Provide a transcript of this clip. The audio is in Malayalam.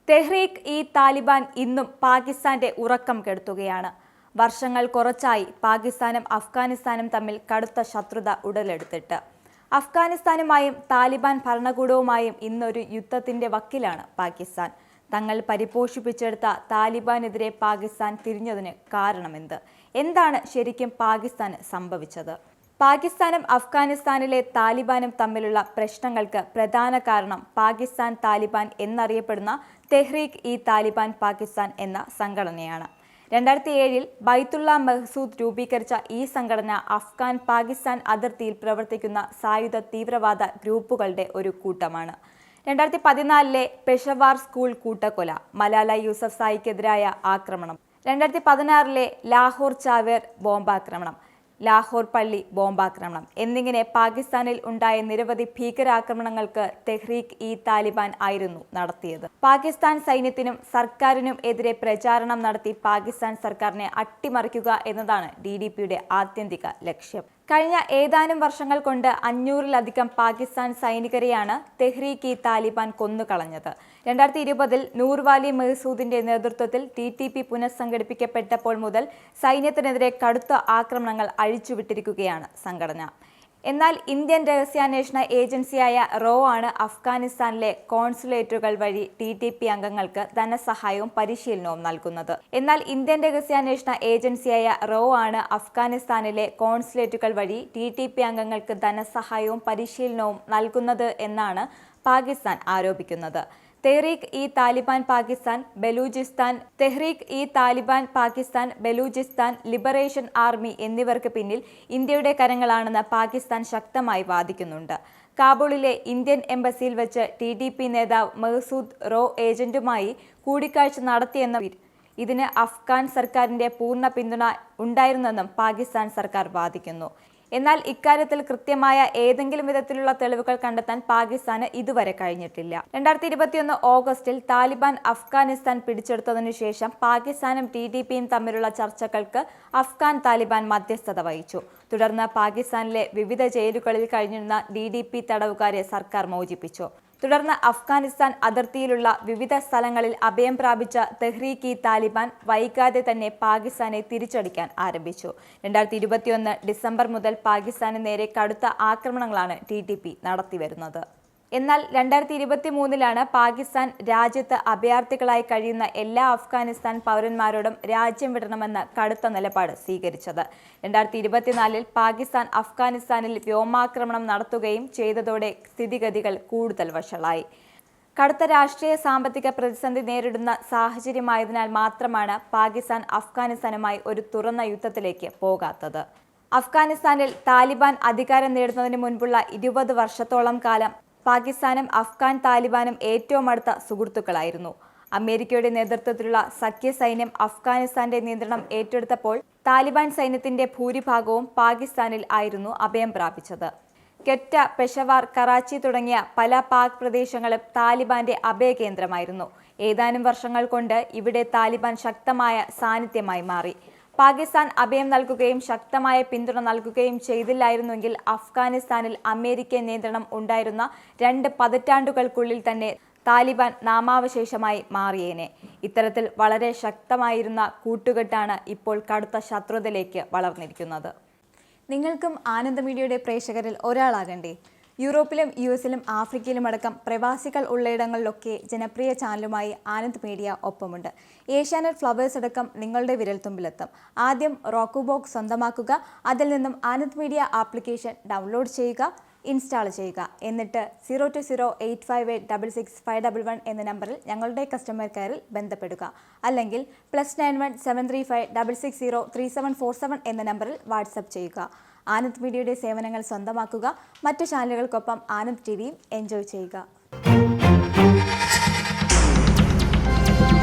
തെഹ്രീക്ക് ഇ താലിബാൻ ഇന്നും പാകിസ്ഥാന്റെ ഉറക്കം കെടുത്തുകയാണ്. വർഷങ്ങൾ കുറച്ചായി പാകിസ്ഥാനും അഫ്ഗാനിസ്ഥാനും തമ്മിൽ കടുത്ത ശത്രുത ഉടലെടുത്തിട്ട്. അഫ്ഗാനിസ്ഥാനുമായും താലിബാൻ ഭരണകൂടവുമായും ഇന്നൊരു യുദ്ധത്തിന്റെ വക്കിലാണ് പാകിസ്ഥാൻ. തങ്ങൾ പരിപോഷിപ്പിച്ചെടുത്ത താലിബാനെതിരെ പാകിസ്ഥാൻ തിരിഞ്ഞതിന് കാരണമെന്ത്? എന്താണ് ശരിക്കും പാകിസ്ഥാന് സംഭവിച്ചത്? പാകിസ്ഥാനും അഫ്ഗാനിസ്ഥാനിലെ താലിബാനും തമ്മിലുള്ള പ്രശ്നങ്ങൾക്ക് പ്രധാന കാരണം പാകിസ്ഥാൻ താലിബാൻ എന്നറിയപ്പെടുന്ന തെഹ്രീക്ക് ഇ താലിബാൻ പാകിസ്ഥാൻ എന്ന സംഘടനയാണ്. 2007 ബൈത്തുള്ള മഹ്സൂദ് രൂപീകരിച്ച ഈ സംഘടന അഫ്ഗാൻ പാകിസ്ഥാൻ അതിർത്തിയിൽ പ്രവർത്തിക്കുന്ന സായുധ തീവ്രവാദ ഗ്രൂപ്പുകളുടെ ഒരു കൂട്ടമാണ്. 2014 പെഷവാർ സ്കൂൾ കൂട്ടക്കൊല, മലാല യൂസഫ്സായിക്കെതിരായ ആക്രമണം, 2016 ലാഹോർ ചാവേർ ബോംബാക്രമണം, ലാഹോർ പള്ളി ബോംബാക്രമണം എന്നിങ്ങനെ പാകിസ്ഥാനിൽ ഉണ്ടായ നിരവധി ഭീകരാക്രമണങ്ങൾക്ക് തെഹ്രീക്ക് ഇ താലിബാൻ ആയിരുന്നു നടത്തിയത്. പാകിസ്ഥാൻ സൈന്യത്തിനും സർക്കാരിനും എതിരെ പ്രചാരണം നടത്തി പാകിസ്ഥാൻ സർക്കാരിനെ അട്ടിമറിക്കുക എന്നതാണ് DDPയുടെ ആത്യന്തിക ലക്ഷ്യം. കഴിഞ്ഞ ഏതാനും വർഷങ്ങൾ കൊണ്ട് 500-ലധികം പാകിസ്ഥാൻ സൈനികരെയാണ് തെഹ്രീക്ക് ഇ താലിബാൻ കൊന്നുകളഞ്ഞത്. 2020 നൂർവാലി മഹ്സൂദിന്റെ നേതൃത്വത്തിൽ TTP പുനഃസംഘടിപ്പിക്കപ്പെട്ടപ്പോൾ മുതൽ സൈന്യത്തിനെതിരെ കടുത്ത ആക്രമണങ്ങൾ അഴിച്ചുവിട്ടിരിക്കുകയാണ് സംഘടന. എന്നാൽ ഇന്ത്യൻ രഹസ്യാന്വേഷണ ഏജൻസിയായ റോ ആണ് അഫ്ഗാനിസ്ഥാനിലെ കോൺസുലേറ്റുകൾ വഴി TTP അംഗങ്ങൾക്ക് ധനസഹായവും പരിശീലനവും നൽകുന്നത്. എന്നാൽ ഇന്ത്യൻ രഹസ്യാന്വേഷണ ഏജൻസിയായ റോ ആണ് അഫ്ഗാനിസ്ഥാനിലെ കോൺസുലേറ്റുകൾ വഴി TTP അംഗങ്ങൾക്ക് ധനസഹായവും പരിശീലനവും നൽകുന്നത് എന്നാണ് പാകിസ്ഥാൻ ആരോപിക്കുന്നത്. Tehreek E Taliban Pakistan Balochistan liberation army എന്നിവർക്ക് പിന്നിൽ ഇന്ത്യയുടെ കരങ്ങളാണെന്ന് പാകിസ്ഥാൻ ശക്തമായി വാദിക്കുന്നുണ്ട്. കാബൂളിലെ ഇന്ത്യൻ എംബസിയിൽ വെച്ച് TTP നേതാവ് മഹ്സൂദ് റോ ഏജന്റുമായി കൂടിക്കാഴ്ച നടത്തിയെന്നും ഇതിന് അഫ്ഗാൻ സർക്കാരിന്റെ പൂർണ്ണ പിന്തുണ ഉണ്ടായിരുന്നെന്നും പാകിസ്ഥാൻ സർക്കാർ വാദിക്കുന്നു. എന്നാൽ ഇക്കാര്യത്തിൽ കൃത്യമായ ഏതെങ്കിലും വിധത്തിലുള്ള തെളിവുകൾ കണ്ടെത്താൻ പാകിസ്ഥാന് ഇതുവരെ കഴിഞ്ഞിട്ടില്ല. 2021 ഓഗസ്റ്റിൽ താലിബാൻ അഫ്ഗാനിസ്ഥാൻ പിടിച്ചെടുത്തതിനു ശേഷം പാകിസ്ഥാനും TTPയും തമ്മിലുള്ള ചർച്ചകൾക്ക് അഫ്ഗാൻ താലിബാൻ മധ്യസ്ഥത വഹിച്ചു. തുടർന്ന് പാകിസ്ഥാനിലെ വിവിധ ജയിലുകളിൽ കഴിഞ്ഞിരുന്ന DDP തടവുകാരെ സർക്കാർ മോചിപ്പിച്ചു. തുടർന്ന് അഫ്ഗാനിസ്ഥാൻ അതിർത്തിയിലുള്ള വിവിധ സ്ഥലങ്ങളിൽ അഭയം പ്രാപിച്ച തെഹ്രീക്ക് ഇ താലിബാൻ വൈകാതെ തന്നെ പാകിസ്ഥാനെ തിരിച്ചടിക്കാൻ ആരംഭിച്ചു. 2021 ഡിസംബർ മുതൽ പാകിസ്ഥാന് നേരെ കടുത്ത ആക്രമണങ്ങളാണ് TTP നടത്തിവരുന്നത്. എന്നാൽ 2023 പാകിസ്ഥാൻ രാജ്യത്ത് അഭയാർത്ഥികളായി കഴിയുന്ന എല്ലാ അഫ്ഗാനിസ്ഥാൻ പൗരന്മാരോടും രാജ്യം വിടണമെന്ന് കടുത്ത നിലപാട് സ്വീകരിച്ചത്. 2024 പാകിസ്ഥാൻ അഫ്ഗാനിസ്ഥാനിൽ വ്യോമാക്രമണം നടത്തുകയും ചെയ്തതോടെ സ്ഥിതിഗതികൾ കൂടുതൽ വഷളായി. കടുത്ത രാഷ്ട്രീയ സാമ്പത്തിക പ്രതിസന്ധി നേരിടുന്ന സാഹചര്യമായതിനാൽ മാത്രമാണ് പാകിസ്ഥാൻ അഫ്ഗാനിസ്ഥാനുമായി ഒരു തുറന്ന യുദ്ധത്തിലേക്ക് പോകാത്തത്. അഫ്ഗാനിസ്ഥാനിൽ താലിബാൻ അധികാരം നേടുന്നതിന് മുൻപുള്ള 20 വർഷത്തോളം കാലം പാകിസ്ഥാനും അഫ്ഗാൻ താലിബാനും ഏറ്റവും അടുത്ത സുഹൃത്തുക്കളായിരുന്നു. അമേരിക്കയുടെ നേതൃത്വത്തിലുള്ള സഖ്യ സൈന്യം അഫ്ഗാനിസ്ഥാന്റെ നിയന്ത്രണം ഏറ്റെടുത്തപ്പോൾ താലിബാൻ സൈന്യത്തിന്റെ ഭൂരിഭാഗവും പാകിസ്ഥാനിൽ ആയിരുന്നു അഭയം പ്രാപിച്ചത്. ക്വറ്റ, പെഷവാർ, കറാച്ചി തുടങ്ങിയ പല പാക് പ്രദേശങ്ങളും താലിബാന്റെ അഭയകേന്ദ്രമായിരുന്നു. ഏതാനും വർഷങ്ങൾ കൊണ്ട് ഇവിടെ താലിബാൻ ശക്തമായ സാന്നിധ്യമായി മാറി. പാകിസ്ഥാൻ അഭയം നൽകുകയും ശക്തമായ പിന്തുണ നൽകുകയും ചെയ്തില്ലായിരുന്നുവെങ്കിൽ അഫ്ഗാനിസ്ഥാനിൽ അമേരിക്കൻ നിയന്ത്രണം ഉണ്ടായിരുന്ന 2 പതിറ്റാണ്ടുകൾക്കുള്ളിൽ തന്നെ താലിബാൻ നാമാവശേഷമായി മാറിയേനെ. ഇത്തരത്തിൽ വളരെ ശക്തമായിരുന്ന കൂട്ടുകെട്ടാണ് ഇപ്പോൾ കടുത്ത ശത്രുതയിലേക്ക് വളർന്നിരിക്കുന്നത്. നിങ്ങൾക്കും ആനന്ദ മീഡിയയുടെ പ്രേക്ഷകരിൽ ഒരാളാകണ്ടേ? യൂറോപ്പിലും US-ലും ആഫ്രിക്കയിലും അടക്കം പ്രവാസികൾ ഉള്ളയിടങ്ങളിലൊക്കെ ജനപ്രിയ ചാനലുമായി ആനന്ദ് മീഡിയ ഒപ്പമുണ്ട്. ഏഷ്യാനെറ്റ് ഫ്ലവേഴ്സ് അടക്കം നിങ്ങളുടെ വിരൽത്തുമ്പിലെത്തും. ആദ്യം റോക്കു ബോക്സ് സ്വന്തമാക്കുക. അതിൽ നിന്നും ആനന്ദ് മീഡിയ ആപ്ലിക്കേഷൻ ഡൗൺലോഡ് ചെയ്യുക, ഇൻസ്റ്റാൾ ചെയ്യുക. എന്നിട്ട് 02085866511 എന്ന നമ്പറിൽ ഞങ്ങളുടെ കസ്റ്റമർ കെയറിൽ ബന്ധപ്പെടുക. അല്ലെങ്കിൽ +91 735 660 3747 എന്ന നമ്പറിൽ വാട്സപ്പ് ചെയ്യുക. ആനന്ദ് മീഡിയയുടെ സേവനങ്ങൾ സ്വന്തമാക്കുക. മറ്റു ചാനലുകൾക്കൊപ്പം ആനന്ദ് TVയും എൻജോയ് ചെയ്യുക.